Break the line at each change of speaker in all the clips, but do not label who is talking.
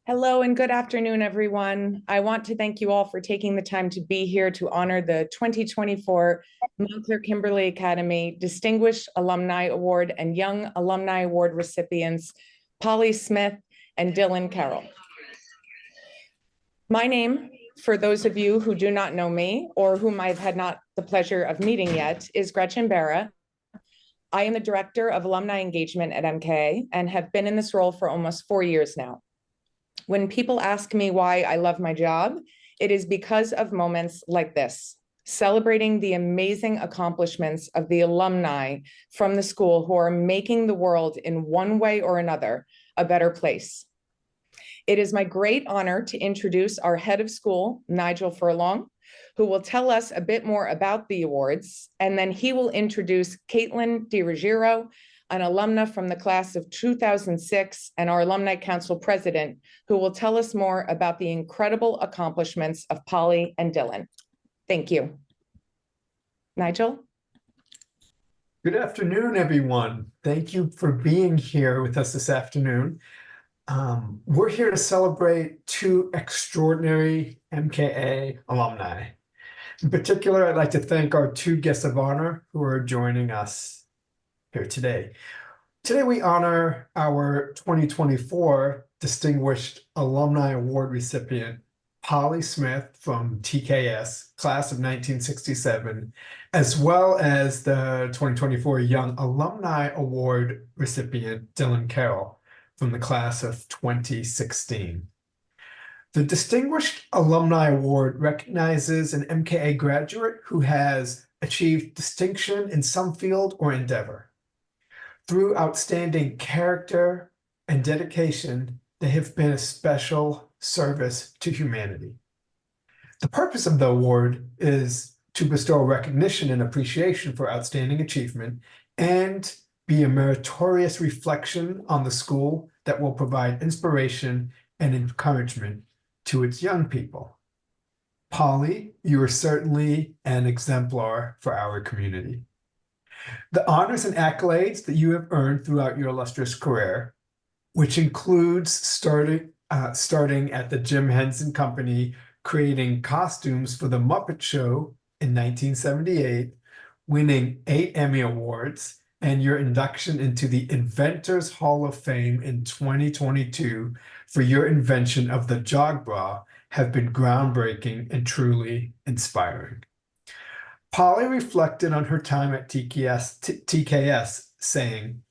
Hello and good afternoon, everyone. I want to thank you all for taking the time to be here to honor the 2024 Montclair Kimberly Academy Distinguished Alumni Award and Young Alumni Award recipients, Polly Smith and Dylan Carroll. My name, for those of you who do not know me or whom I've had not the pleasure of meeting yet, is Gretchen Barra. I am the Director of Alumni Engagement at MKA and have been in this role for almost 4 years now. When people ask me why I love my job, it is because of moments like this, celebrating the amazing accomplishments of the alumni from the school who are making the world in one way or another a better place. It is my great honor to introduce our head of school, Nigel Furlong, who will tell us a bit more about the awards, and then he will introduce Caitlin DiRuggiero, an alumna from the class of 2006 and our Alumni Council president, who will tell us more about the incredible accomplishments of Polly and Dylan. Thank you. Nigel?
Good afternoon, everyone. Thank you for being here with us this afternoon. We're here to celebrate two extraordinary MKA alumni. In particular, I'd like to thank our two guests of honor who are joining us here today. Today, we honor our 2024 Distinguished Alumni Award recipient, Polly Smith from TKS, class of 1967, as well as the 2024 Young Alumni Award recipient, Dylan Carroll, from the class of 2016. The Distinguished Alumni Award recognizes an MKA graduate who has achieved distinction in some field or endeavor. Through outstanding character and dedication, they have been a special service to humanity. The purpose of the award is to bestow recognition and appreciation for outstanding achievement and be a meritorious reflection on the school that will provide inspiration and encouragement to its young people. Polly, you are certainly an exemplar for our community. The honors and accolades that you have earned throughout your illustrious career, which includes starting at the Jim Henson Company, creating costumes for the Muppet Show in 1978, winning 8 Emmy Awards, and your induction into the Inventors Hall of Fame in 2022 for your invention of the jog bra have been groundbreaking and truly inspiring. Polly reflected on her time at TKS, saying,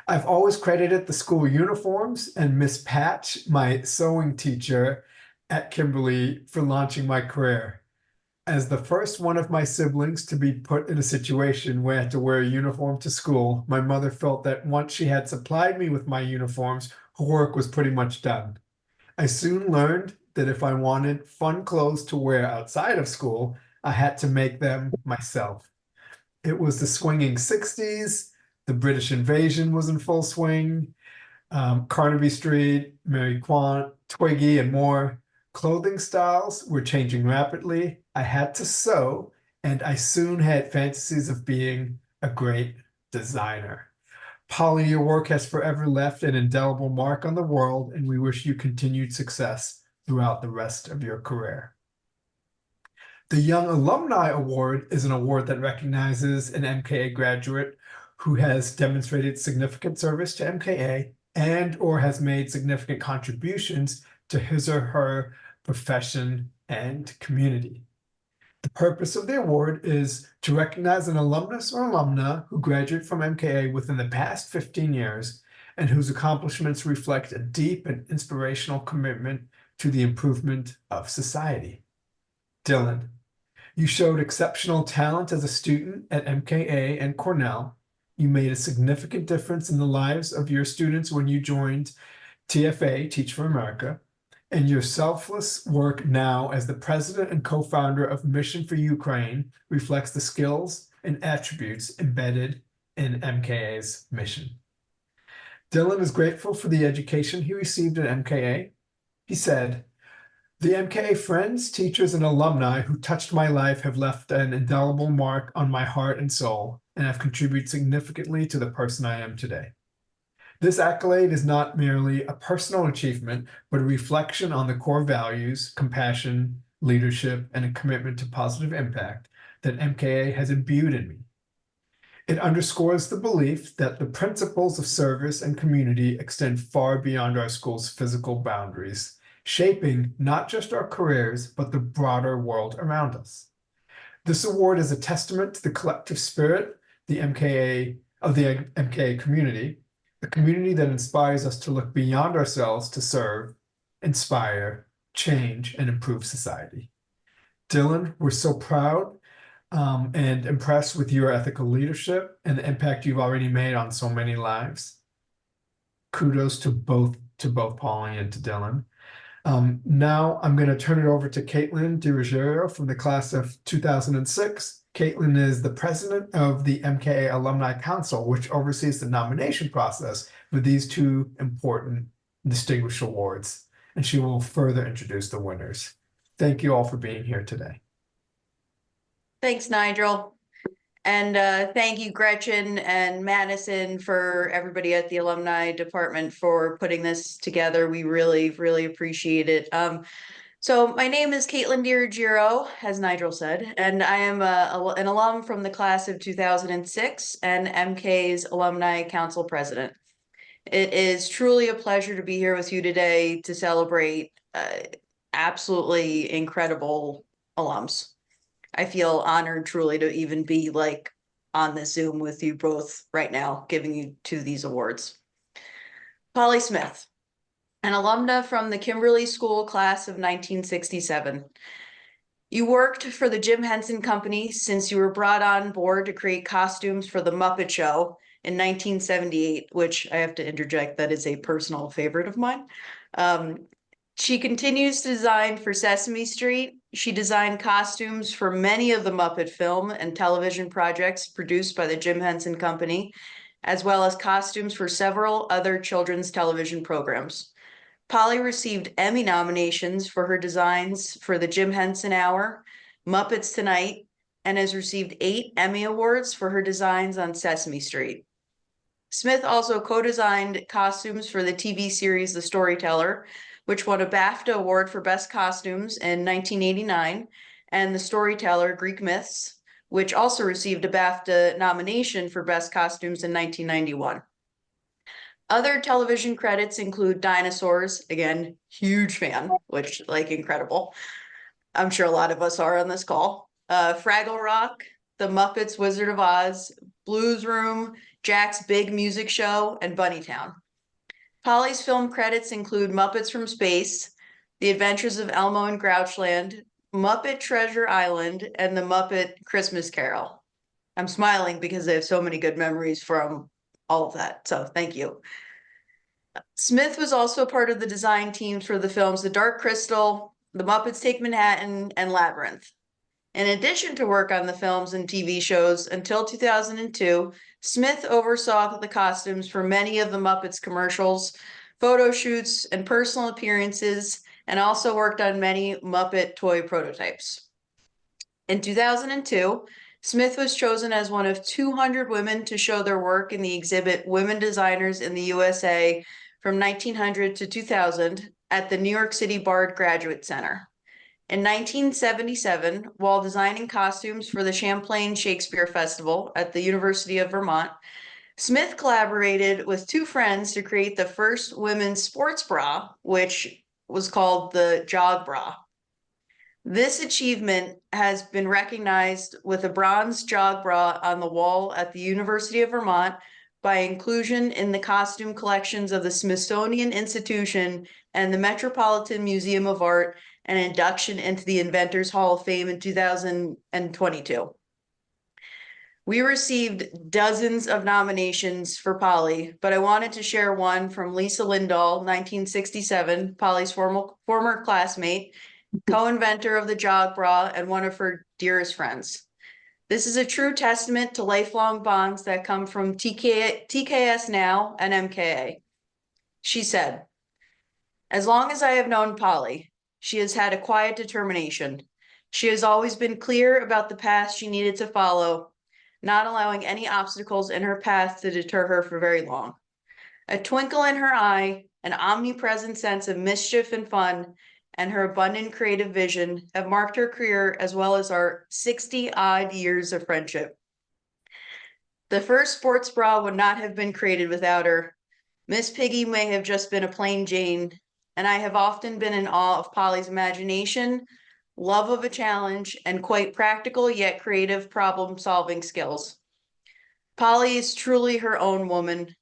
"I've always credited the school uniforms and Miss Patch, my sewing teacher at Kimberly, for launching my career. As the first one of my siblings to be put in a situation where I had to wear a uniform to school, my mother felt that once she had supplied me with my uniforms, her work was pretty much done. I soon learned that if I wanted fun clothes to wear outside of school, I had to make them myself. It was the swinging 60s, the British invasion was in full swing, Carnaby Street, Mary Quant, Twiggy, and more. Clothing styles were changing rapidly. I had to sew, and I soon had fantasies of being a great designer. Polly, your work has forever left an indelible mark on the world, and we wish you continued success throughout the rest of your career." The Young Alumni Award is an award that recognizes an MKA graduate who has demonstrated significant service to MKA and or has made significant contributions to his or her profession and community. The purpose of the award is to recognize an alumnus or alumna who graduate from MKA within the past 15 years and whose accomplishments reflect a deep and inspirational commitment to the improvement of society. Dylan, you showed exceptional talent as a student at MKA and Cornell. You made a significant difference in the lives of your students when you joined TFA, Teach for America, and your selfless work now as the president and co-founder of Mission for Ukraine reflects the skills and attributes embedded in MKA's mission. Dylan is grateful for the education he received at MKA. He said, "The MKA friends, teachers, and alumni who touched my life have left an indelible mark on my heart and soul, and have contributed significantly to the person I am today. This accolade is not merely a personal achievement, but a reflection on the core values, compassion, leadership, and a commitment to positive impact that MKA has imbued in me. It underscores the belief that the principles of service and community extend far beyond our school's physical boundaries, shaping not just our careers, but the broader world around us. This award is a testament to the collective spirit the MKA community, a community that inspires us to look beyond ourselves to serve, inspire, change, and improve society. Dylan, we're so proud and impressed with your ethical leadership and the impact you've already made on so many lives. Kudos to both Pauline and to Dylan. Now I'm going to turn it over to Caitlin DiRuggiero from the class of 2006. Caitlin is the president of the MKA Alumni Council, which oversees the nomination process for these two important distinguished awards, and she will further introduce the winners. Thank you all for being here today.
Thanks, Nigel. And thank you, Gretchen and Madison, for everybody at the alumni department for putting this together. We really, really appreciate it. So my name is Caitlin DiRuggiero, as Nigel said, and I am an alum from the class of 2006 and MK's Alumni Council President. It is truly a pleasure to be here with you today to celebrate absolutely incredible alums. I feel honored truly to even be like on this Zoom with you both right now, giving you two of these awards. Polly Smith, an alumna from the Kimberly School class of 1967. You worked for the Jim Henson Company since you were brought on board to create costumes for the Muppet Show in 1978, which I have to interject, that is a personal favorite of mine. She continues to design for Sesame Street. She designed costumes for many of the Muppet film and television projects produced by the Jim Henson Company, as well as costumes for several other children's television programs. Polly received Emmy nominations for her designs for the Jim Henson Hour, Muppets Tonight, and has received 8 Emmy Awards for her designs on Sesame Street. Smith also co-designed costumes for the TV series The Storyteller, which won a BAFTA Award for Best Costumes in 1989, and The Storyteller, Greek Myths, which also received a BAFTA nomination for Best Costumes in 1991. Other television credits include Dinosaurs, again, huge fan, which, like, incredible. I'm sure a lot of us are on this call. Fraggle Rock, The Muppets Wizard of Oz, Blues Room, Jack's Big Music Show, and Bunnytown. Polly's film credits include Muppets from Space, The Adventures of Elmo and Grouchland, Muppet Treasure Island, and The Muppet Christmas Carol. I'm smiling because I have so many good memories from all of that, so thank you. Smith was also part of the design teams for the films The Dark Crystal, The Muppets Take Manhattan, and Labyrinth. In addition to work on the films and TV shows, until 2002, Smith oversaw the costumes for many of the Muppets commercials, photo shoots, and personal appearances, and also worked on many Muppet toy prototypes. In 2002, Smith was chosen as one of 200 women to show their work in the exhibit Women Designers in the USA from 1900 to 2000 at the New York City Bard Graduate Center. In 1977, while designing costumes for the Champlain Shakespeare Festival at the University of Vermont, Smith collaborated with 2 friends to create the first women's sports bra, which was called the Jog Bra. This achievement has been recognized with a bronze jog bra on the wall at the University of Vermont by inclusion in the costume collections of the Smithsonian Institution and the Metropolitan Museum of Art, and induction into the Inventors Hall of Fame in 2022. We received dozens of nominations for Polly, but I wanted to share one from Lisa Lindahl, 1967, Polly's former classmate, co-inventor of the jog bra, and one of her dearest friends. This is a true testament to lifelong bonds that come from TKS now and MKA. She said, "As long as I have known Polly, she has had a quiet determination. She has always been clear about the path she needed to follow, not allowing any obstacles in her path to deter her for very long. A twinkle in her eye, an omnipresent sense of mischief and fun, and her abundant creative vision have marked her career as well as our 60-odd years of friendship. The first sports bra would not have been created without her. Miss Piggy may have just been a plain Jane, and I have often been in awe of Polly's imagination, love of a challenge, and quite practical yet creative problem-solving skills. Polly is truly her own woman,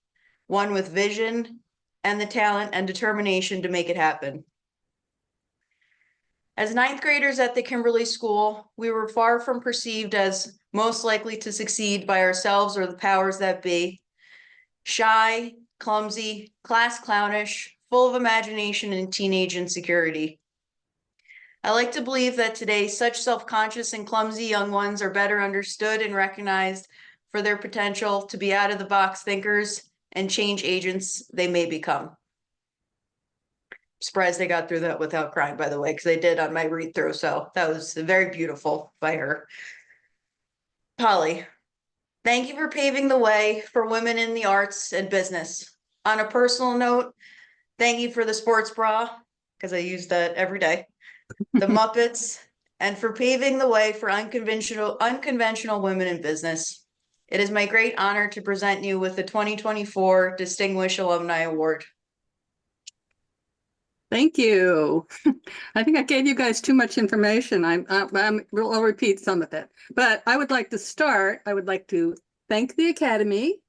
one with vision and the talent and determination to make it happen. As ninth graders at the Kimberly School, we were far from perceived as most likely to succeed by ourselves or the powers that be. Shy, clumsy, class clownish, full of imagination and teenage insecurity. I like to believe that today such self-conscious and clumsy young ones are better understood and recognized for their potential to be out-of-the-box thinkers and change agents they may become. Surprised they got through that without crying, by the way, because they did on my read-through, so that was very beautiful by her. Polly, thank you for paving the way for women in the arts and business. On a personal note, thank you for the sports bra, because I use that every day, the Muppets, and for paving the way for unconventional women in business. It is my great honor to present you with the 2024 Distinguished Alumni Award.
Thank you. I think I gave you guys too much information. I'll repeat some of it, but I would like to start. I would like to thank the Academy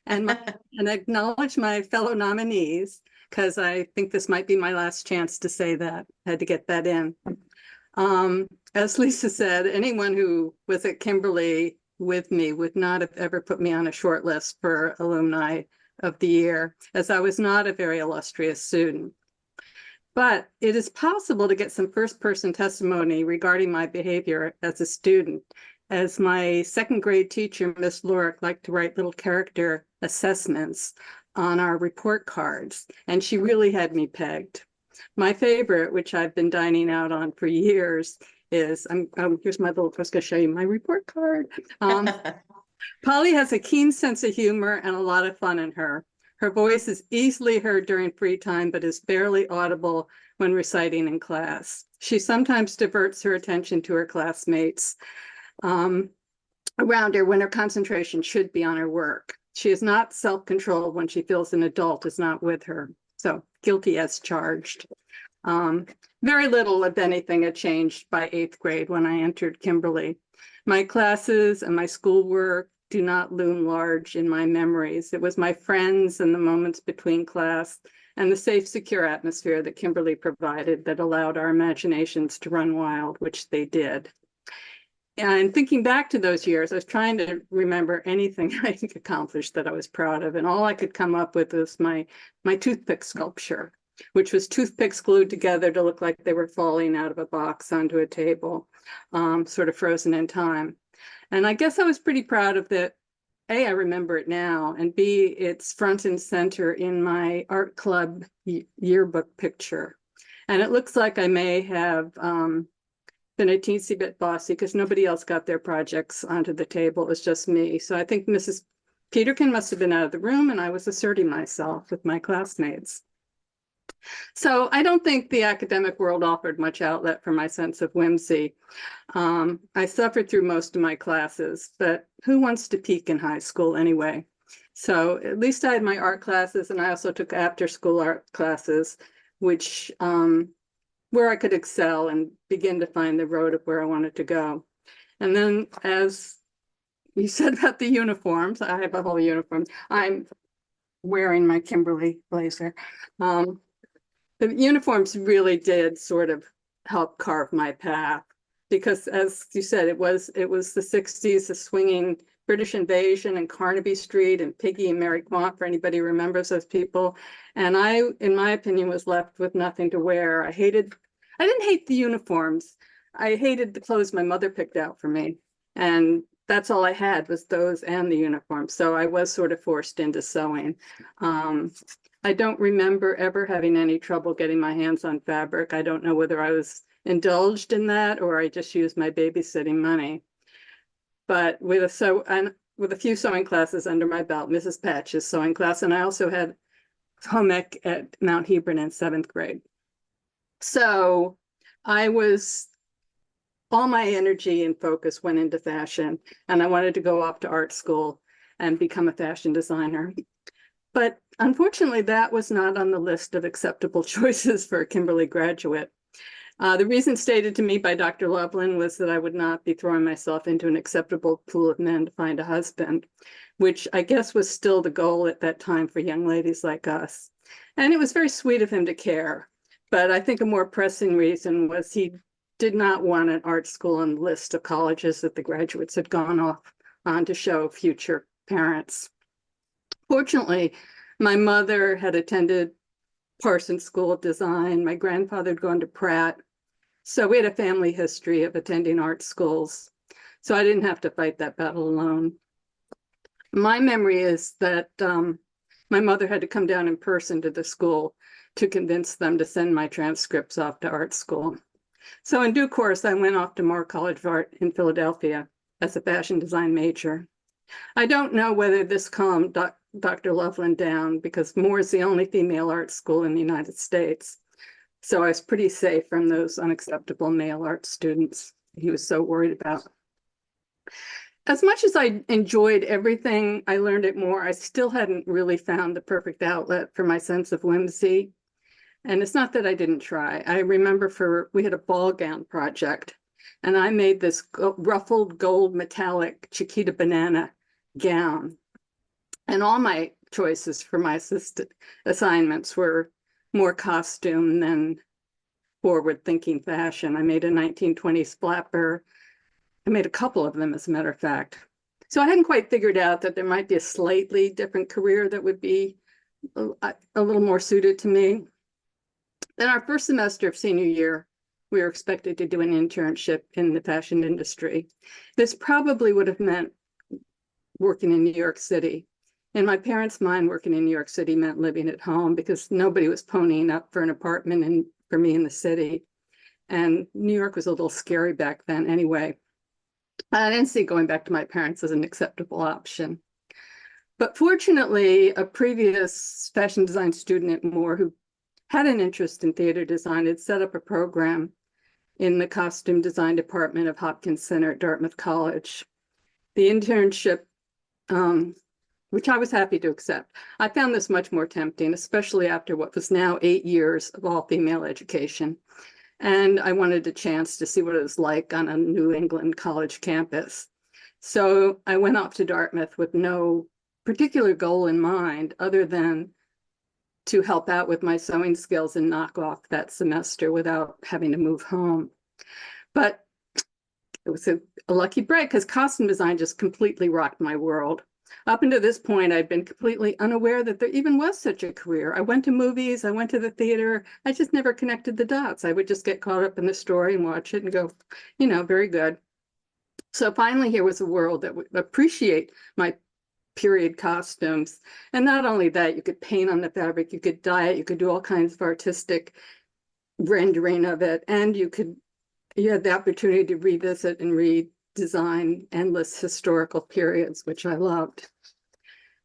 and acknowledge my fellow nominees, because I think this might be my last chance to say that. I had to get that in. As Lisa said, anyone who was at Kimberly with me would not have ever put me on a short list for Alumni of the Year, as I was not a very illustrious student. But it is possible to get some first-person testimony regarding my behavior as a student, as my second grade teacher, Miss Lorick, liked to write little character assessments on our report cards, and she really had me pegged. My favorite, which I've been dining out on for years, is, here's my little, I was going to show you my report card. Polly has a keen sense of humor and a lot of fun in her. Her voice is easily heard during free time, but is barely audible when reciting in class. She sometimes diverts her attention to her classmates around her when her concentration should be on her work. She is not self-controlled when she feels an adult is not with her. So guilty as charged. Very little, if anything, had changed by 8th grade when I entered Kimberly. My classes and my schoolwork do not loom large in my memories. It was my friends and the moments between class and the safe, secure atmosphere that Kimberly provided that allowed our imaginations to run wild, which they did. And thinking back to those years, I was trying to remember anything I accomplished that I was proud of. And all I could come up with was my toothpick sculpture, which was toothpicks glued together to look like they were falling out of a box onto a table, sort of frozen in time. And I guess I was pretty proud of that. A, I remember it now, and B, it's front and center in my art club yearbook picture. And it looks like I may have been a teensy bit bossy because nobody else got their projects onto the table. It was just me. So I think Mrs. Peterkin must have been out of the room, and I was asserting myself with my classmates. So I don't think the academic world offered much outlet for my sense of whimsy. I suffered through most of my classes, but who wants to peak in high school anyway? So at least I had my art classes, and I also took after-school art classes, which where I could excel and begin to find the road of where I wanted to go. And then, as you said about the uniforms, I have a whole uniform. I'm wearing my Kimberly blazer. The uniforms really did sort of help carve my path, because as you said, it was the 60s, the swinging British invasion and Carnaby Street and Piggy and Mary Quant, for anybody who remembers those people. And I, in my opinion, was left with nothing to wear. I didn't hate the uniforms. I hated the clothes my mother picked out for me. And that's all I had, was those and the uniforms. So I was sort of forced into sewing. I don't remember ever having any trouble getting my hands on fabric. I don't know whether I was indulged in that or I just used my babysitting money. But with a few sewing classes under my belt, Mrs. Patch's sewing class, and I also had home ec at Mount Hebron in 7th grade. So all my energy and focus went into fashion, and I wanted to go off to art school and become a fashion designer. But unfortunately, that was not on the list of acceptable choices for a Kimberly graduate. The reason stated to me by Dr. Loveland was that I would not be throwing myself into an acceptable pool of men to find a husband, which I guess was still the goal at that time for young ladies like us. And it was very sweet of him to care. But I think a more pressing reason was he did not want an art school on the list of colleges that the graduates had gone off on to show future parents. Fortunately, my mother had attended Parsons School of Design. My grandfather had gone to Pratt. So we had a family history of attending art schools. So I didn't have to fight that battle alone. My memory is that my mother had to come down in person to the school to convince them to send my transcripts off to art school. So in due course, I went off to Moore College of Art in Philadelphia as a fashion design major. I don't know whether this calmed Dr. Loveland down, because Moore is the only female art school in the United States. So I was pretty safe from those unacceptable male art students he was so worried about. As much as I enjoyed everything, I learned it more. I still hadn't really found the perfect outlet for my sense of whimsy. And it's not that I didn't try. I remember we had a ball gown project, and I made this ruffled gold metallic Chiquita banana gown. And all my choices for my assignments were more costume than forward-thinking fashion. I made a 1920s flapper. I made a couple of them, as a matter of fact. So I hadn't quite figured out that there might be a slightly different career that would be a little more suited to me. Then our first semester of senior year, we were expected to do an internship in the fashion industry. This probably would have meant working in New York City. In my parents' mind, working in New York City meant living at home, because nobody was ponying up for an apartment for me in the city. And New York was a little scary back then anyway. I didn't see going back to my parents as an acceptable option. But fortunately, a previous fashion design student at Moore who had an interest in theater design had set up a program in the costume design department of Hopkins Center at Dartmouth College. The internship, which I was happy to accept. I found this much more tempting, especially after what was now 8 years of all-female education. And I wanted a chance to see what it was like on a New England college campus. So I went off to Dartmouth with no particular goal in mind, other than to help out with my sewing skills and knock off that semester without having to move home. But it was a lucky break, because costume design just completely rocked my world. Up until this point, I'd been completely unaware that there even was such a career. I went to movies, I went to the theater, I just never connected the dots. I would just get caught up in the story and watch it and go, very good. So finally, here was a world that would appreciate my period costumes. And not only that, you could paint on the fabric, you could dye it, you could do all kinds of artistic rendering of it, and you had the opportunity to revisit and redesign endless historical periods, which I loved.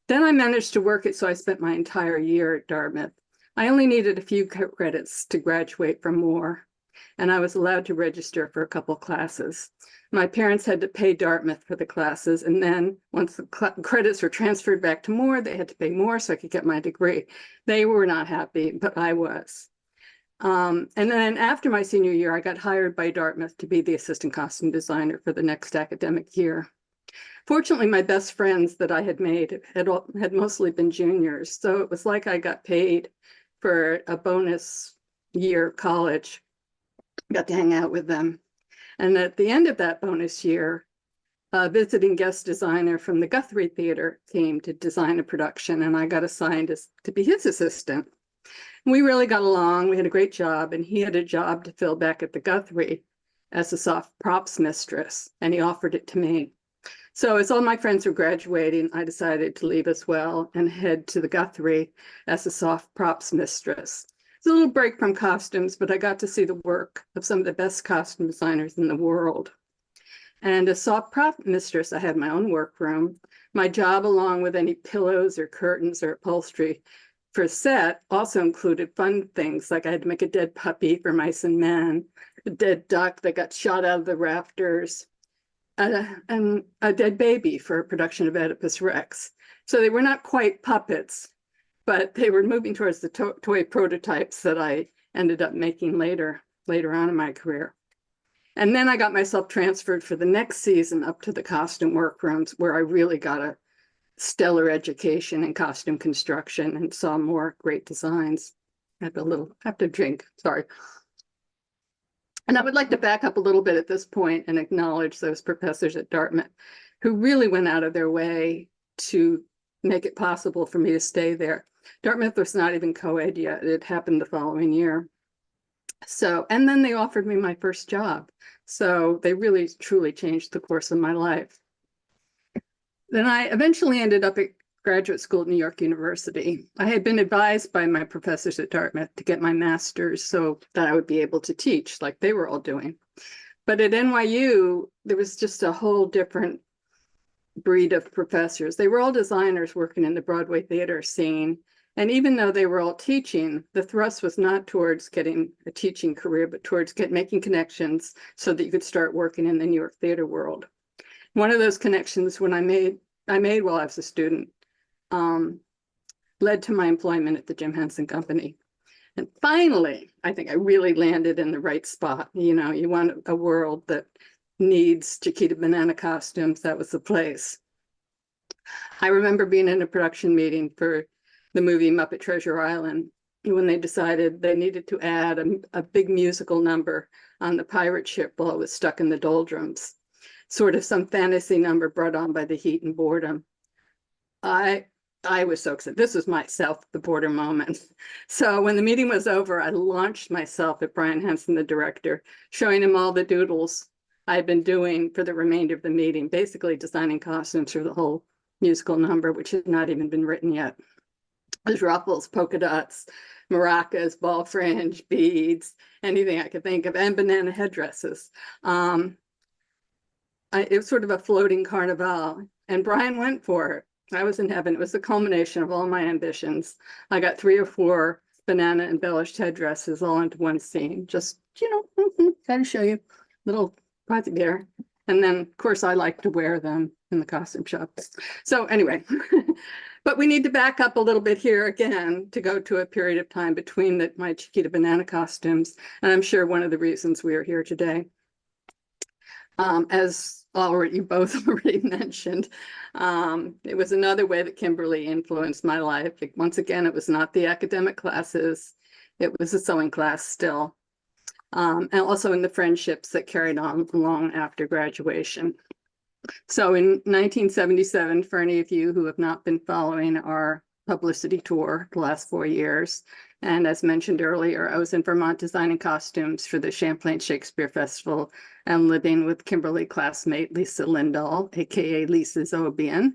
Then I managed to work it, so I spent my entire year at Dartmouth. I only needed a few credits to graduate from Moore, and I was allowed to register for a couple classes. My parents had to pay Dartmouth for the classes, and then once the credits were transferred back to Moore, they had to pay more so I could get my degree. They were not happy, but I was. And then after my senior year, I got hired by Dartmouth to be the assistant costume designer for the next academic year. Fortunately, my best friends that I had made had mostly been juniors, so it was like I got paid for a bonus year of college. Got to hang out with them. And at the end of that bonus year, a visiting guest designer from the Guthrie Theater came to design a production, and I got assigned to be his assistant. We really got along. We had a great job, and he had a job to fill back at the Guthrie as a soft props mistress, and he offered it to me. So as all my friends were graduating, I decided to leave as well and head to the Guthrie as a soft props mistress. It's a little break from costumes, but I got to see the work of some of the best costume designers in the world. And as soft prop mistress, I had my own workroom. My job, along with any pillows or curtains or upholstery, for set also included fun things, like I had to make a dead puppy for Mice and Men, a dead duck that got shot out of the rafters, and a dead baby for a production of Oedipus Rex. So they were not quite puppets, but they were moving towards the toy prototypes that I ended up making later on in my career. And then I got myself transferred for the next season up to the costume workrooms, where I really got a stellar education in costume construction and saw more great designs. I have to drink, sorry. And I would like to back up a little bit at this point and acknowledge those professors at Dartmouth who really went out of their way to make it possible for me to stay there. Dartmouth was not even co-ed yet. It happened the following year. So, and then they offered me my first job. So they really, truly changed the course of my life. Then I eventually ended up at graduate school at New York University. I had been advised by my professors at Dartmouth to get my master's so that I would be able to teach like they were all doing. But at NYU, there was just a whole different breed of professors. They were all designers working in the Broadway theater scene. And even though they were all teaching, the thrust was not towards getting a teaching career, but towards making connections so that you could start working in the New York theater world. One of those connections when I made while I was a student led to my employment at the Jim Henson Company. And finally, I think I really landed in the right spot. You know, you want a world that needs Chiquita Banana costumes. That was the place. I remember being in a production meeting for the movie Muppet Treasure Island when they decided they needed to add a big musical number on the pirate ship while it was stuck in the doldrums. Sort of some fantasy number brought on by the heat and boredom. I was so excited. This was my the border moment. So when the meeting was over, I launched myself at Brian Henson, the director, showing him all the doodles I had been doing for the remainder of the meeting, basically designing costumes for the whole musical number, which had not even been written yet. There's ruffles, polka dots, maracas, ball fringe, beads, anything I could think of, and banana headdresses. It was sort of a floating carnival, and Brian went for it. I was in heaven. It was the culmination of all my ambitions. I got 3 or 4 banana embellished headdresses all into one scene. Just, you know, got to show you, little project there. And then, of course, I like to wear them in the costume shops. So anyway, but we need to back up a little bit here again to go to a period of time between my Chiquita Banana costumes. And I'm sure one of the reasons we are here today. As you both already mentioned, it was another way that Kimberly influenced my life. Once again, it was not the academic classes, it was a sewing class still. And also in the friendships that carried on long after graduation. So in 1977, for any of you who have not been following our publicity tour the last 4 years, and as mentioned earlier, I was in Vermont designing costumes for the Champlain Shakespeare Festival and living with Kimberly classmate Lisa Lindahl, aka Lisa Zobian,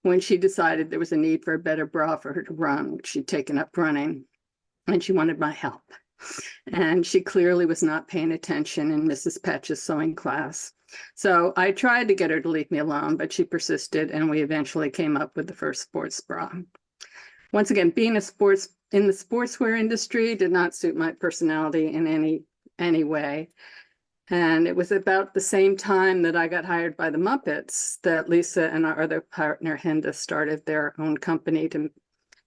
when she decided there was a need for a better bra for her to run, which she'd taken up running, and she wanted my help. And she clearly was not paying attention in Mrs. Patch's sewing class. So I tried to get her to leave me alone, but she persisted, and we eventually came up with the first sports bra. Once again, being in the sportswear industry did not suit my personality in any way. And it was about the same time that I got hired by the Muppets that Lisa and our other partner, Hinda, started their own company to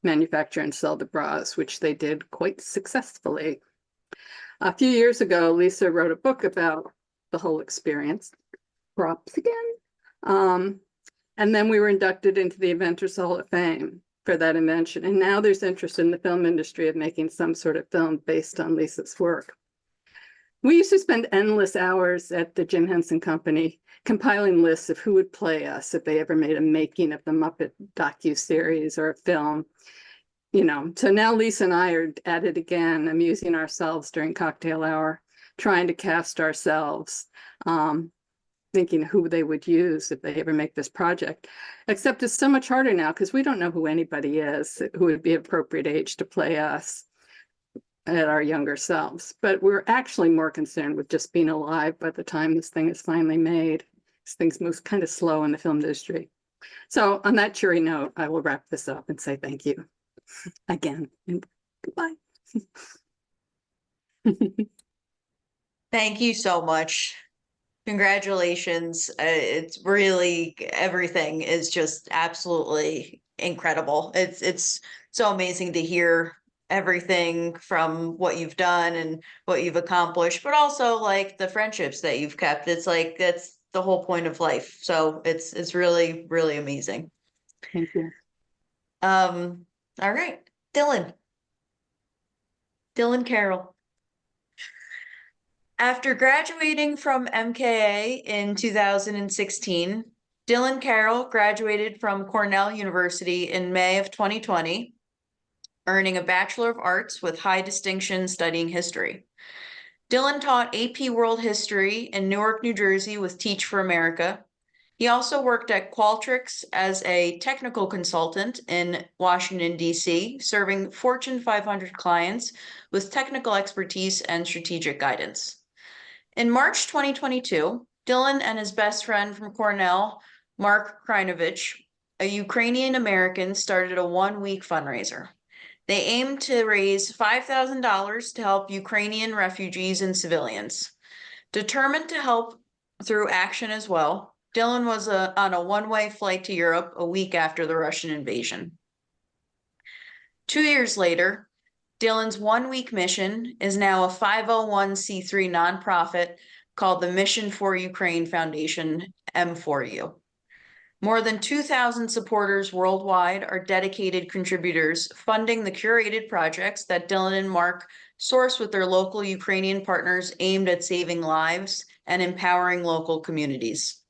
manufacture and sell the bras, which they did quite successfully. A few years ago, Lisa wrote a book about the whole experience. Props again. And then we were inducted into the Inventors Hall of Fame for that invention. And now there's interest in the film industry of making some sort of film based on Lisa's work. We used to spend endless hours at the Jim Henson Company compiling lists of who would play us if they ever made a making of the Muppet docuseries or a film. You know, so now Lisa and I are at it again, amusing ourselves during cocktail hour, trying to cast ourselves, thinking who they would use if they ever make this project. Except it's so much harder now because we don't know who anybody is who would be appropriate age to play us at our younger selves. But we're actually more concerned with just being alive by the time this thing is finally made. Things move kind of slow in the film industry. So on that cheery note, I will wrap this up and say thank you. again. And goodbye.
Thank you so much. Congratulations. It's really, everything is just absolutely incredible. It's so amazing to hear everything from what you've done and what you've accomplished, but also like the friendships that you've kept. It's like that's the whole point of life. So it's really, really amazing.
Thank you.
All right, Dylan. Dylan Carroll. After graduating from MKA in 2016, Dylan Carroll graduated from Cornell University in May of 2020, earning a Bachelor of Arts with high distinction studying history. Dylan taught AP World History in Newark, New Jersey with Teach for America. He also worked at Qualtrics as a technical consultant in Washington, D.C., serving Fortune 500 clients with technical expertise and strategic guidance. In March 2022, Dylan and his best friend from Cornell, Mark Krinovich, a Ukrainian American, started a one-week fundraiser. They aimed to raise $5,000 to help Ukrainian refugees and civilians. Determined to help through action as well, Dylan was on a one-way flight to Europe a week after the Russian invasion. 2 years later, Dylan's one-week mission is now a 501c3 nonprofit called the Mission for Ukraine Foundation, M4U. More than 2,000 supporters worldwide are dedicated contributors funding the curated projects that Dylan and Mark source with their local Ukrainian partners aimed at saving lives and empowering local communities.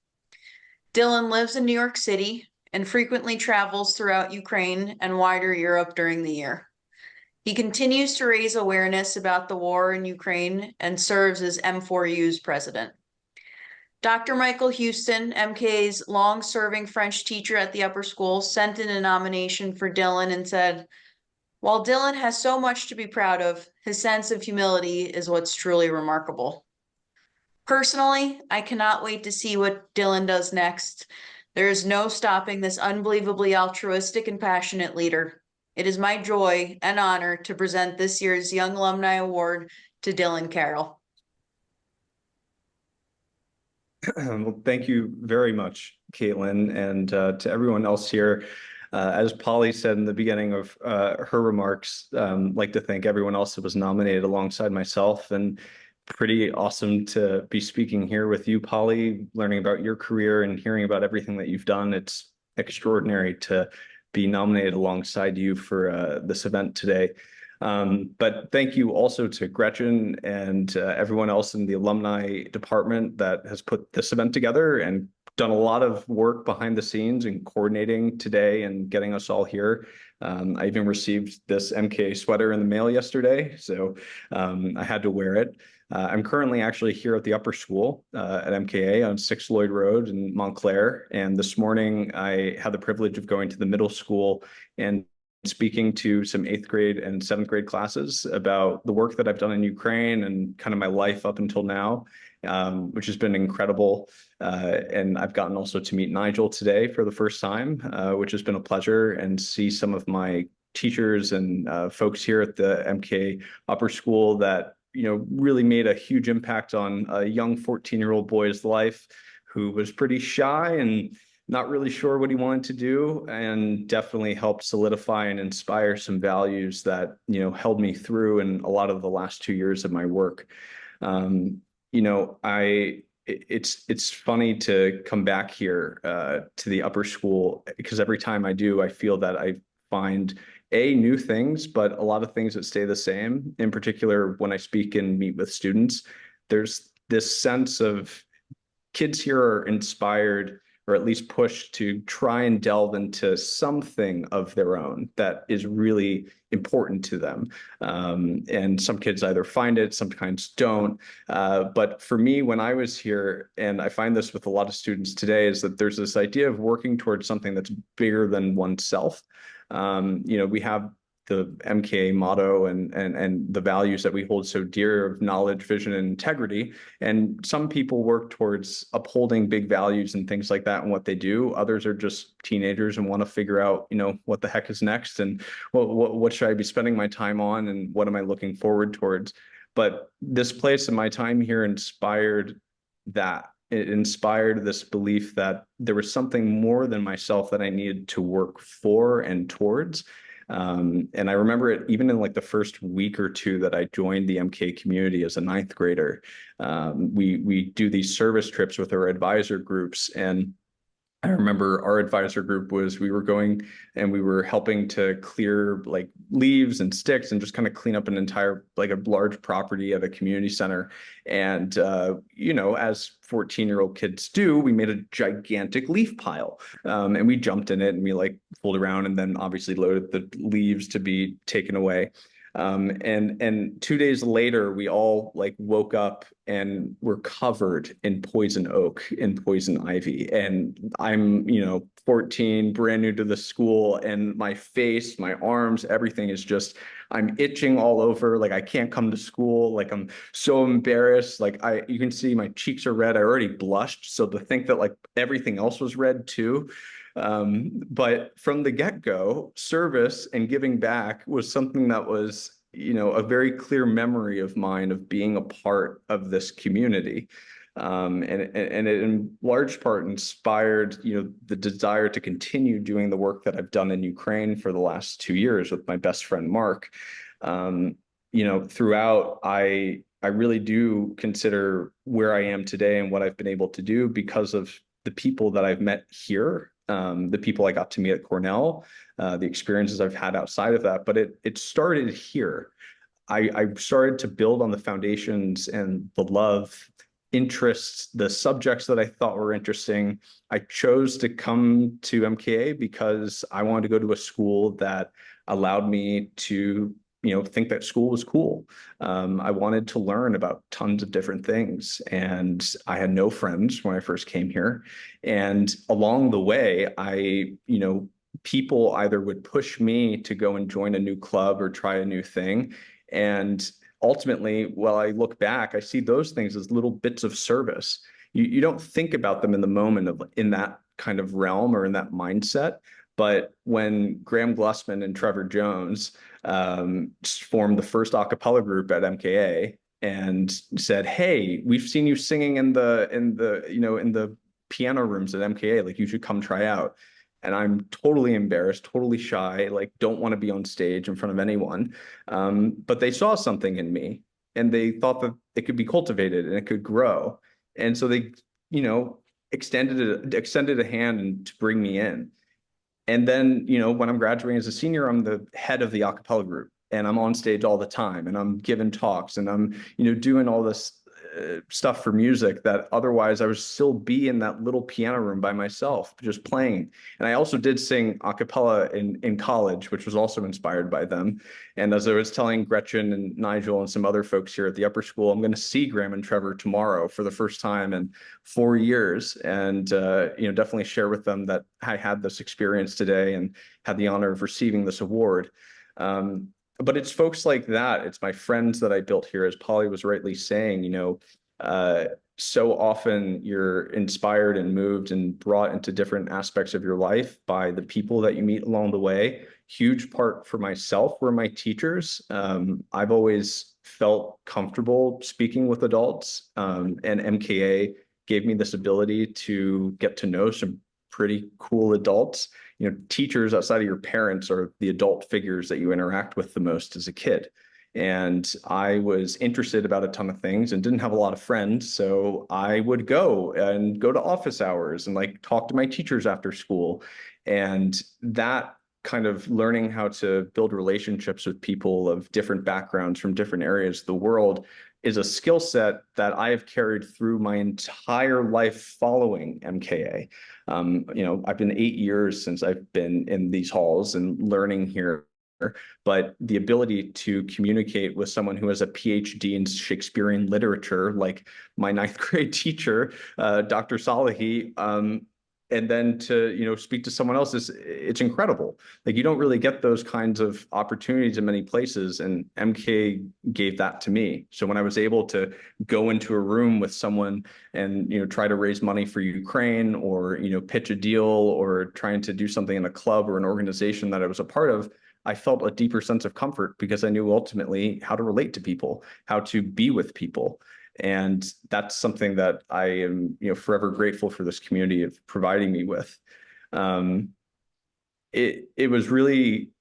Dylan lives in New York City and frequently travels throughout Ukraine and wider Europe during the year. He continues to raise awareness about the war in Ukraine and serves as M4U's president. Dr. Michael Houston, MKA's long-serving French teacher at the upper school, sent in a nomination for Dylan and said, "While Dylan has so much to be proud of, his sense of humility is what's truly remarkable." Personally, I cannot wait to see what Dylan does next. There is no stopping this unbelievably altruistic and passionate leader. It is my joy and honor to present this year's Young Alumni Award to Dylan Carroll.
Well, thank you very much, Caitlin, and to everyone else here. As Polly said in the beginning of her remarks, I'd like to thank everyone else that was nominated alongside myself, and pretty awesome to be speaking here with you, Polly, learning about your career and hearing about everything that you've done. It's extraordinary to be nominated alongside you for this event today. But thank you also to Gretchen and everyone else in the alumni department that has put this event together and done a lot of work behind the scenes and coordinating today and getting us all here. I even received this MKA sweater in the mail yesterday, so I had to wear it. I'm currently actually here at the upper school at MKA on 6 Lloyd Road in Montclair. And this morning I had the privilege of going to the middle school and speaking to some 8th grade and 7th grade classes about the work that I've done in Ukraine and kind of my life up until now, which has been incredible. And I've gotten also to meet Nigel today for the first time, which has been a pleasure, and see some of my teachers and folks here at the MKA upper school that really made a huge impact on a young 14-year-old boy's life who was pretty shy and not really sure what he wanted to do, and definitely helped solidify and inspire some values that, held me through in a lot of the last 2 years of my work. It's funny to come back here to the upper school, because every time I do, I feel that I find new things, but a lot of things that stay the same. In particular, when I speak and meet with students, there's this sense of kids here are inspired, or at least pushed, to try and delve into something of their own that is really important to them. And some kids either find it, sometimes don't. But for me, when I was here, and I find this with a lot of students today, is that there's this idea of working towards something that's bigger than oneself. We have the MKA motto and the values that we hold so dear of knowledge, vision, and integrity. And some people work towards upholding big values and things like that and what they do. Others are just teenagers and want to figure out, what the heck is next, and what should I be spending my time on, and what am I looking forward towards. But this place and my time here inspired that. It inspired this belief that there was something more than myself that I needed to work for and towards. And I remember it even in like the first week or two that I joined the MK community as a ninth grader. We do these service trips with our advisor groups, and I remember our advisor group we were going and we were helping to clear like leaves and sticks and just kind of clean up an entire, like a large property at a community center. And, as 14-year-old kids do, we made a gigantic leaf pile, and we jumped in it and we like pulled around and then obviously loaded the leaves to be taken away. And 2 days later, we all like woke up and were covered in poison oak and poison ivy. And I'm, 14, brand new to the school, and my face, my arms, everything is just, I'm itching all over. Like I can't come to school. Like I'm so embarrassed. Like you can see my cheeks are red. I already blushed. So to think that like everything else was red too. But from the get-go, service and giving back was something that was, a very clear memory of mine of being a part of this community. And it in large part inspired, the desire to continue doing the work that I've done in Ukraine for the last 2 years with my best friend, Mark. Throughout, I really do consider where I am today and what I've been able to do because of the people that I've met here, the people I got to meet at Cornell, the experiences I've had outside of that. But it started here. I started to build on the foundations and the love, interests, the subjects that I thought were interesting. I chose to come to MKA because I wanted to go to a school that allowed me to think that school was cool. I wanted to learn about tons of different things, and I had no friends when I first came here. And along the way, people either would push me to go and join a new club or try a new thing. And ultimately, while I look back, I see those things as little bits of service. You don't think about them in the moment in that kind of realm or in that mindset. But when Graham Glussman and Trevor Jones formed the first a cappella group at MKA and said, "Hey, we've seen you singing in the piano rooms at MKA. Like you should come try out." And I'm totally embarrassed, totally shy, like don't want to be on stage in front of anyone. But they saw something in me, and they thought that it could be cultivated and it could grow. And so they, extended a hand to bring me in. And then, when I'm graduating as a senior, I'm the head of the a cappella group, and I'm on stage all the time, and I'm giving talks, and I'm, doing all this stuff for music that otherwise I would still be in that little piano room by myself, just playing. And I also did sing a cappella in college, which was also inspired by them. And as I was telling Gretchen and Nigel and some other folks here at the upper school, I'm going to see Graham and Trevor tomorrow for the first time in 4 years, and definitely share with them that I had this experience today and had the honor of receiving this award. But it's folks like that. It's my friends that I built here, as Polly was rightly saying, so often you're inspired and moved and brought into different aspects of your life by the people that you meet along the way. Huge part for myself were my teachers. I've always felt comfortable speaking with adults, and MKA gave me this ability to get to know some pretty cool adults. Teachers outside of your parents are the adult figures that you interact with the most as a kid. And I was interested about a ton of things and didn't have a lot of friends. So I would go to office hours and like talk to my teachers after school. And that kind of learning how to build relationships with people of different backgrounds from different areas of the world is a skill set that I have carried through my entire life following MKA. I've been 8 years since I've been in these halls and learning here, but the ability to communicate with someone who has a PhD in Shakespearean literature, like my ninth grade teacher, Dr. Salahi, and then to, you know, speak to someone else it's incredible. Like, you don't really get those kinds of opportunities in many places, and MK gave that to me. So when I was able to go into a room with someone and, you know, try to raise money for Ukraine, or, you know, pitch a deal, or trying to do something in a club or an organization that I was a part of, I felt a deeper sense of comfort because I knew ultimately how to relate to people, how to be with people. And that's something that I am, you know, forever grateful for this community of providing me with. It was really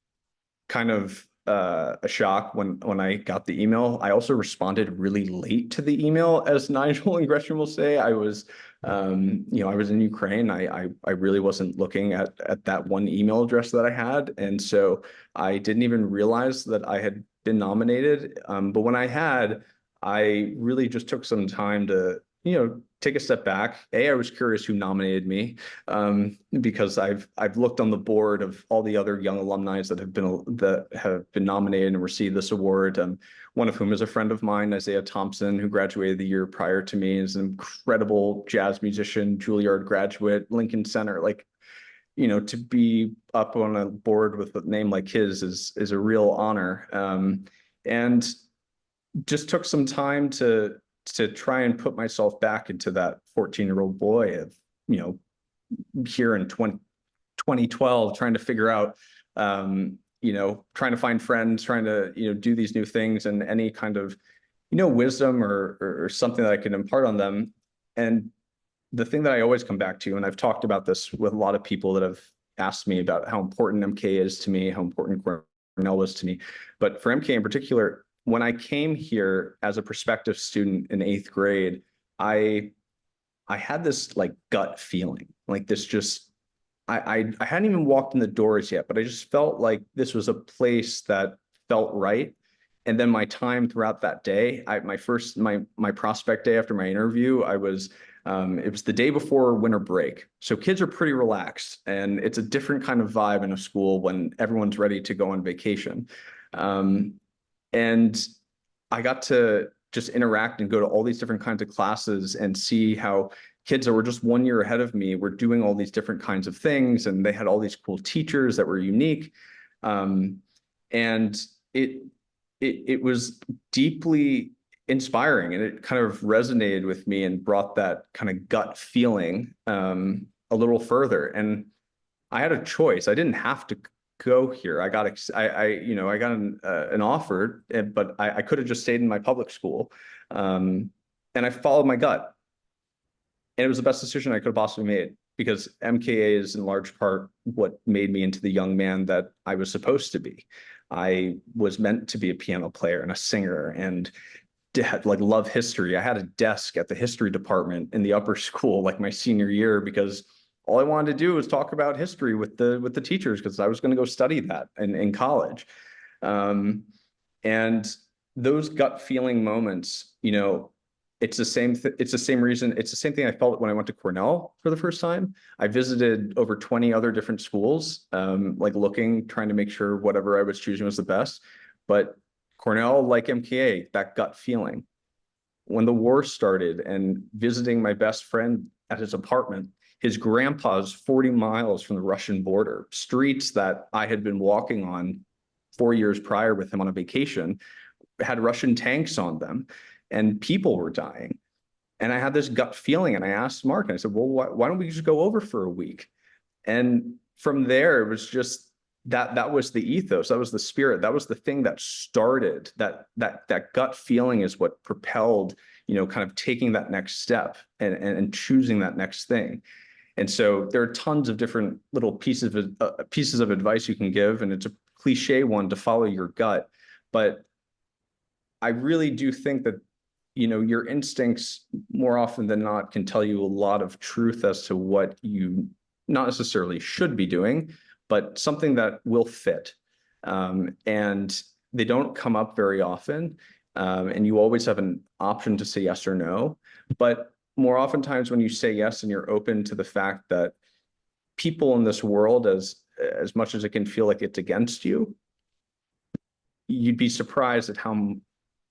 kind of a shock when I got the email. I also responded really late to the email, as Nigel and Gretchen will say. I was, you know, I was in Ukraine. I really wasn't looking at that one email address that I had, and so I didn't even realize that I had been nominated. But when I had, I really just took some time to, you know, take a step back. I was curious who nominated me, because I've looked on the board of all the other young alumni that have been nominated and received this award. One of whom is a friend of mine, Isaiah Thompson, who graduated the year prior to me, is an incredible jazz musician, Juilliard graduate, Lincoln Center. Like, you know, to be up on a board with a name like his is a real honor. And just took some time to try and put myself back into that 14-year-old boy of, you know, here in 2012, trying to figure out, you know, trying to find friends, trying to, you know, do these new things, and any kind of, you know, wisdom or something that I can impart on them. And the thing that I always come back to, and I've talked about this with a lot of people that have asked me about how important MK is to me, how important Cornell was to me, but for MK in particular, when I came here as a prospective student in 8th grade, I had this like gut feeling, like this just, I hadn't even walked in the doors yet, but I just felt like this was a place that felt right. And then my time throughout that day, my prospect day after my interview, it was the day before winter break. So kids are pretty relaxed, and it's a different kind of vibe in a school when everyone's ready to go on vacation. And I got to just interact and go to all these different kinds of classes and see how kids that were just 1 year ahead of me were doing all these different kinds of things. And they had all these cool teachers that were unique. And it was deeply inspiring, and it kind of resonated with me and brought that kind of gut feeling a little further. And I had a choice. I didn't have to go here. I got an offer, but I could have just stayed in my public school. And I followed my gut. And it was the best decision I could have possibly made, because MKA is in large part what made me into the young man that I was supposed to be. I was meant to be a piano player and a singer, and like love history. I had a desk at the history department in the upper school, like my senior year, because all I wanted to do was talk about history with the teachers, because I was going to go study that in college. And those gut feeling moments, you know, it's the same reason. It's the same thing I felt when I went to Cornell for the first time. I visited over 20 other different schools, like trying to make sure whatever I was choosing was the best. But Cornell, like MKA, that gut feeling. When the war started, and visiting my best friend at his apartment, his grandpa's 40 miles from the Russian border, streets that I had been walking on 4 years prior with him on a vacation had Russian tanks on them, and people were dying. And I had this gut feeling, and I asked Mark, and I said, well, why don't we just go over for a week? And from there, it was just that was the ethos, that was the spirit, that was the thing that started that gut feeling is what propelled, you know, kind of taking that next step and choosing that next thing. And so there are tons of different little pieces of advice you can give, and it's a cliche one to follow your gut. But I really do think that, you know, your instincts more often than not can tell you a lot of truth as to what you not necessarily should be doing, but something that will fit. And they don't come up very often. And you always have an option to say yes or no. But more oftentimes when you say yes and you're open to the fact that people in this world, as much as it can feel like it's against you, you'd be surprised at how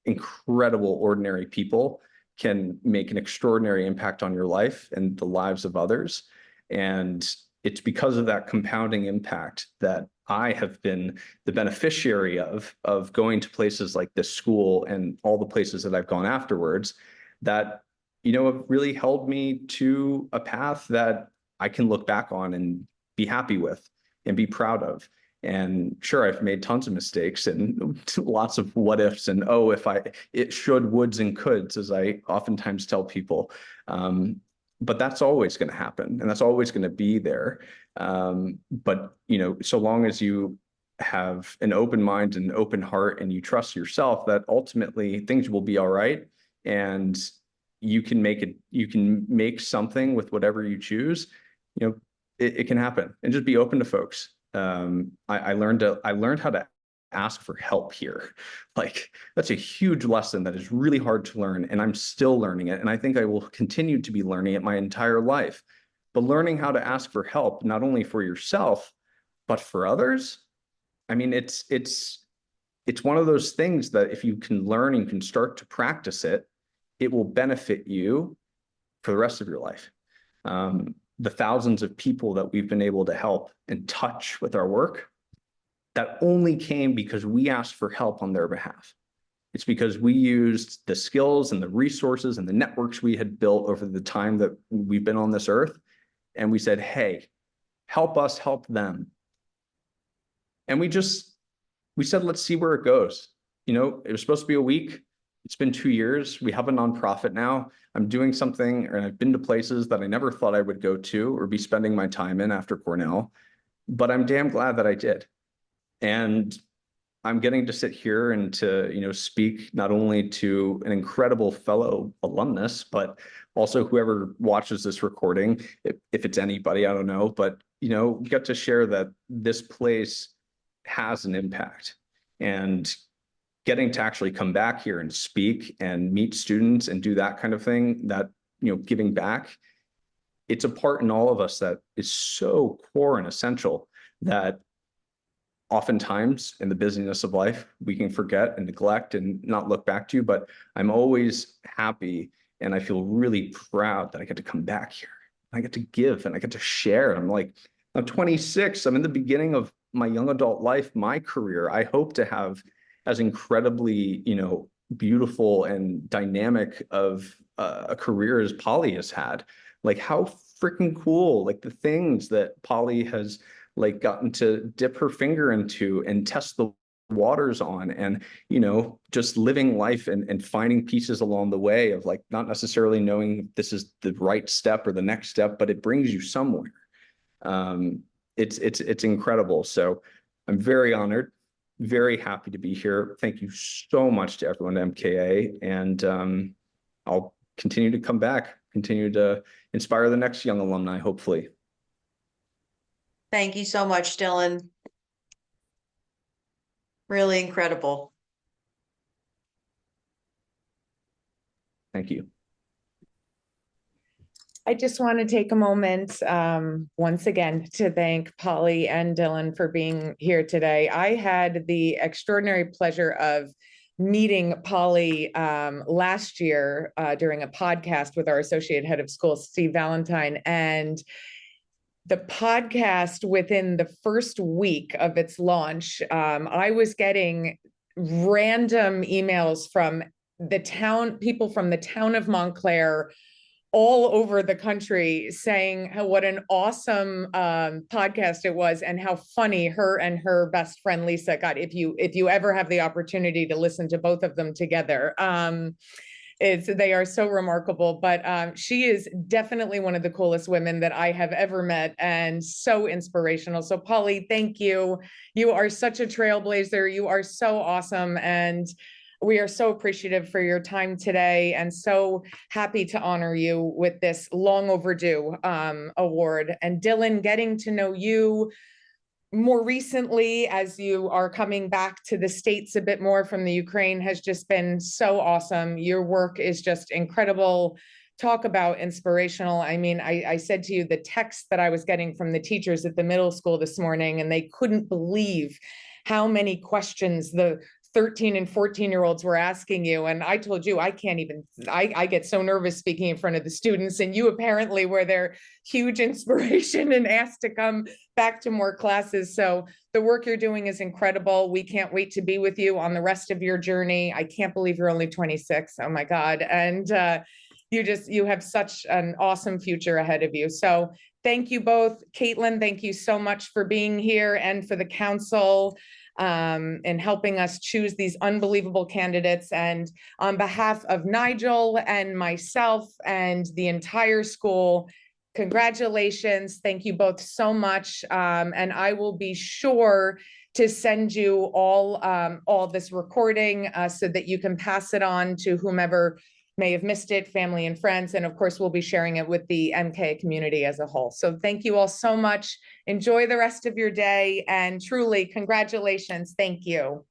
incredible ordinary people can make an extraordinary impact on your life and the lives of others. And it's because of that compounding impact that I have been the beneficiary of going to places like this school and all the places that I've gone afterwards that, have really held me to a path that I can look back on and be happy with and be proud of. And sure, I've made tons of mistakes and lots of what ifs and, oh, it should, woulds and coulds, as I oftentimes tell people. But that's always going to happen and that's always going to be there. But, so long as you have an open mind and an open heart and you trust yourself, that ultimately things will be all right. And you can make something with whatever you choose, it can happen, and just be open to folks. I learned how to ask for help here. Like, that's a huge lesson that is really hard to learn, and I'm still learning it. And I think I will continue to be learning it my entire life. But learning how to ask for help, not only for yourself, but for others. I mean, it's one of those things that if you can learn and can start to practice it, it will benefit you for the rest of your life. The thousands of people that we've been able to help and touch with our work, that only came because we asked for help on their behalf. It's because we used the skills and the resources and the networks we had built over the time that we've been on this earth. And we said, hey, help us help them. And we said, let's see where it goes. It was supposed to be a week. It's been 2 years. We have a nonprofit now. I'm doing something, and I've been to places that I never thought I would go to or be spending my time in after Cornell, but I'm damn glad that I did. And I'm getting to sit here and to, speak not only to an incredible fellow alumnus, but also whoever watches this recording, if it's anybody, I don't know, but, get to share that this place has an impact. And getting to actually come back here and speak and meet students and do that kind of thing, that, giving back, it's a part in all of us that is so core and essential that oftentimes in the busyness of life, we can forget and neglect and not look back to. But I'm always happy and I feel really proud that I get to come back here. I get to give and I get to share. I'm 26. I'm in the beginning of my young adult life, my career. I hope to have as incredibly, beautiful and dynamic of a career as Polly has had. Like, how freaking cool, like the things that Polly has gotten to dip her finger into and test the waters on, and just living life and finding pieces along the way of not necessarily knowing this is the right step or the next step, but it brings you somewhere. It's incredible. So I'm very honored, very happy to be here. Thank you so much to everyone at MKA, and I'll continue to come back, continue to inspire the next young alumni, hopefully.
Thank you so much, Dylan. Really incredible.
Thank you.
I just want to take a moment once again to thank Polly and Dylan for being here today. I had the extraordinary pleasure of meeting Polly last year during a podcast with our associate head of school, Steve Valentine, and the podcast, within the first week of its launch, I was getting random emails from people from the town of Montclair, all over the country, saying what an awesome podcast it was and how funny her and her best friend Lisa got. If you ever have the opportunity to listen to both of them together, they are so remarkable. But she is definitely one of the coolest women that I have ever met, and so inspirational. So Polly, thank you. You are such a trailblazer. You are so awesome, and we are so appreciative for your time today, and so happy to honor you with this long overdue award. And Dylan, getting to know you more recently as you are coming back to the States a bit more from the Ukraine has just been so awesome. Your work is just incredible. Talk about inspirational. I mean, I said to you the text that I was getting from the teachers at the middle school this morning, and they couldn't believe how many questions the 13 and 14-year-olds were asking you. And I told you, I can't even, I get so nervous speaking in front of the students, and you apparently were their huge inspiration and asked to come back to more classes. So the work you're doing is incredible. We can't wait to be with you on the rest of your journey. I can't believe you're only 26. Oh my God. And you have such an awesome future ahead of you. So thank you both. Caitlin, thank you so much for being here, and for the council and helping us choose these unbelievable candidates. And on behalf of Nigel and myself and the entire school, congratulations. Thank you both so much. And I will be sure to send you all this recording so that you can pass it on to whomever may have missed it, family and friends. And of course, we'll be sharing it with the MKA community as a whole. So thank you all so much. Enjoy the rest of your day, and truly congratulations. Thank you.